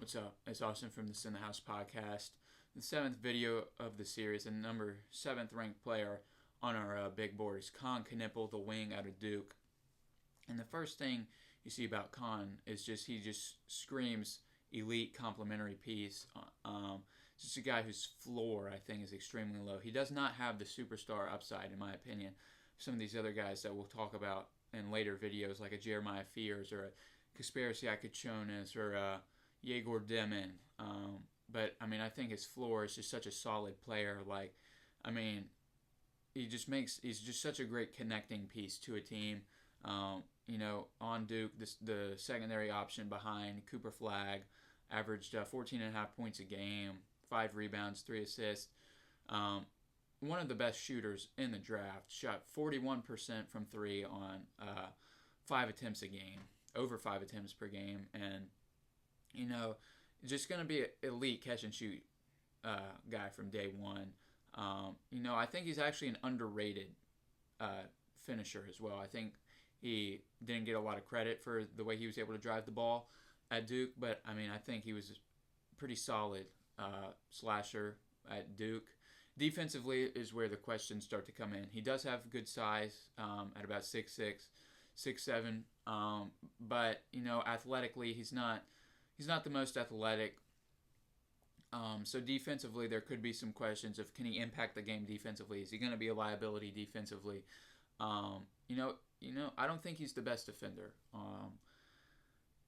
What's up? It's Austin from the Sin the House podcast. The seventh video of the series, and number seventh ranked player on our big board is Knueppel, the wing out of Duke. And the first thing you see about is he just screams elite complementary piece. Just a guy whose floor I think is extremely low. He does not have the superstar upside, in my opinion. Some of these other guys that we'll talk about in later videos, like a Jeremiah Fears or a Conspiracy Ikachonis or a Yegor Demon. But I mean, I think his floor is just such a solid player. Like, I mean, he's just such a great connecting piece to a team. On Duke, the secondary option behind Cooper Flagg averaged 14.5 points a game, 5 rebounds, 3 assists. One of the best shooters in the draft. Shot 41% from 3 on 5 attempts a game, over 5 attempts per game, and just going to be an elite catch and shoot guy from day one. I think he's actually an underrated finisher as well. I think he didn't get a lot of credit for the way he was able to drive the ball at Duke, but I mean, I think he was a pretty solid slasher at Duke. Defensively is where the questions start to come in. He does have good size at about 6'6", 6'7", but athletically he's not the most athletic. So defensively, there could be some questions of, can he impact the game defensively? Is he going to be a liability defensively? I don't think he's the best defender.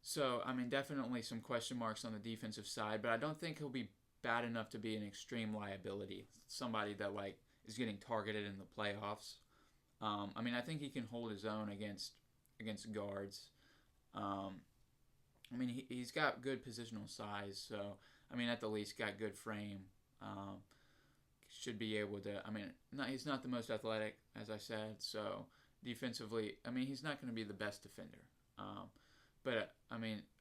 So I mean, definitely some question marks on the defensive side, but I don't think he'll be bad enough to be an extreme liability. Somebody that is getting targeted in the playoffs. I think he can hold his own against guards. He's got good positional size, so at the least got good frame. Should be able to. He's not the most athletic, as I said. So defensively, he's not going to be the best defender. But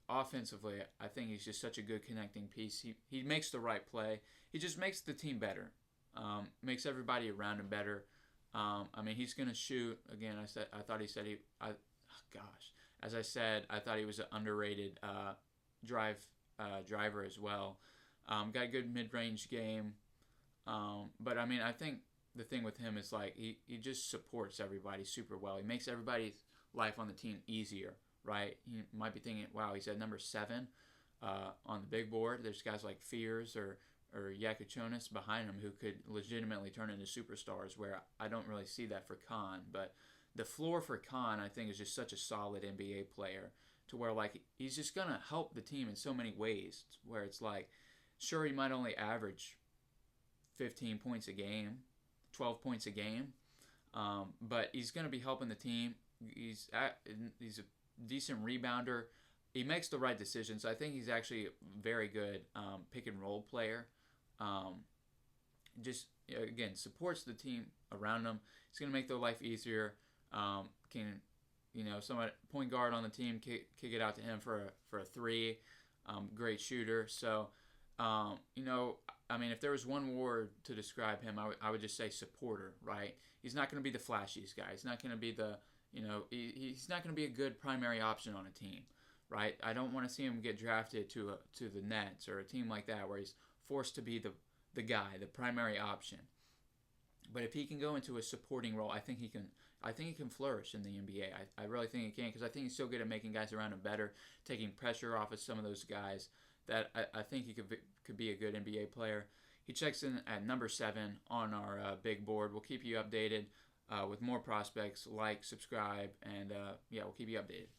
offensively, I think he's just such a good connecting piece. He makes the right play. He just makes the team better. Makes everybody around him better. He's going to shoot. Again, as I said, I thought he was an underrated driver as well. Got a good mid-range game. But I think the thing with him is he just supports everybody super well. He makes everybody's life on the team easier, right? You might be thinking, wow, he's at number 7 on the big board. There's guys like Fears or Ikachonis behind him who could legitimately turn into superstars, where I don't really see that for Khan. But the floor for Khan, I think, is just such a solid NBA player to where he's just going to help the team in so many ways, where it's sure, he might only average 15 points a game, 12 points a game, but he's going to be helping the team. He's a decent rebounder. He makes the right decisions. I think he's actually a very good pick and roll player. Again, supports the team around him. He's going to make their life easier. Somebody point guard on the team kick it out to him for a 3. Great shooter. So, if there was one word to describe him, I would just say supporter, right? He's not going to be the flashiest guy. He's not going to be he's not going to be a good primary option on a team, right? I don't want to see him get drafted to the Nets or a team like that where he's forced to be the guy, the primary option. But if he can go into a supporting role, I think he can flourish in the NBA. I really think he can, because I think he's so good at making guys around him better, taking pressure off of some of those guys, that I think he could be a good NBA player. He checks in at number 7 on our big board. We'll keep you updated with more prospects. Like, subscribe, and we'll keep you updated.